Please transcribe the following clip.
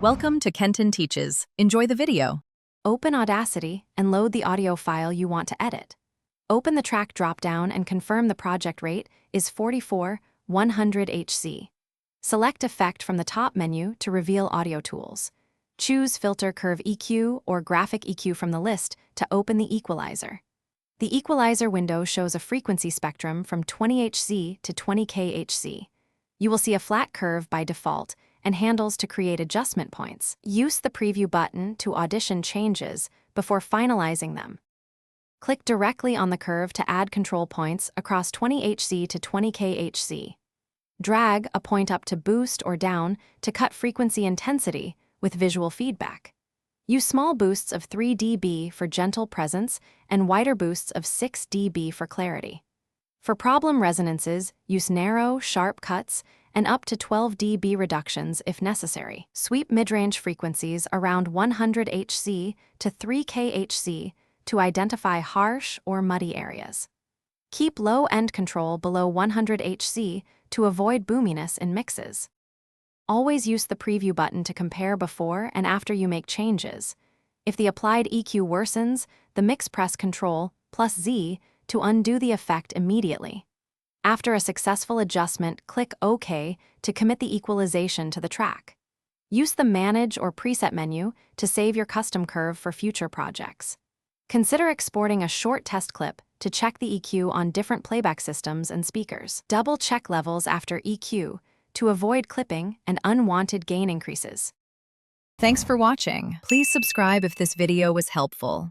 Welcome to Kenton Teaches. Enjoy the video. Open Audacity and load the audio file you want to edit. Open the track dropdown and confirm the project rate is 44/100 Hz. Select Effect from the top menu to reveal audio tools. Choose Filter Curve EQ or Graphic EQ from the list to open the equalizer. The equalizer window shows a frequency spectrum from 20 Hz to 20 kHz. You will see a flat curve by default and handles to create adjustment points. Use the preview button to audition changes before finalizing them. Click directly on the curve to add control points across 20 Hz to 20 kHz. Drag a point up to boost or down to cut frequency intensity with visual feedback. Use small boosts of 3 dB for gentle presence and wider boosts of 6 dB for clarity. For problem resonances, use narrow, sharp cuts and up to 12 dB reductions if necessary. Sweep mid-range frequencies around 100 Hz to 3 kHz to identify harsh or muddy areas. Keep low-end control below 100 Hz to avoid boominess in mixes. Always use the preview button to compare before and after you make changes. If the applied EQ worsens, the mix press Ctrl plus Z to undo the effect immediately. After a successful adjustment, click OK to commit the equalization to the track. Use the Manage or Preset menu to save your custom curve for future projects. Consider exporting a short test clip to check the EQ on different playback systems and speakers. Double-check levels after EQ to avoid clipping and unwanted gain increases. Thanks for watching. Please subscribe if this video was helpful.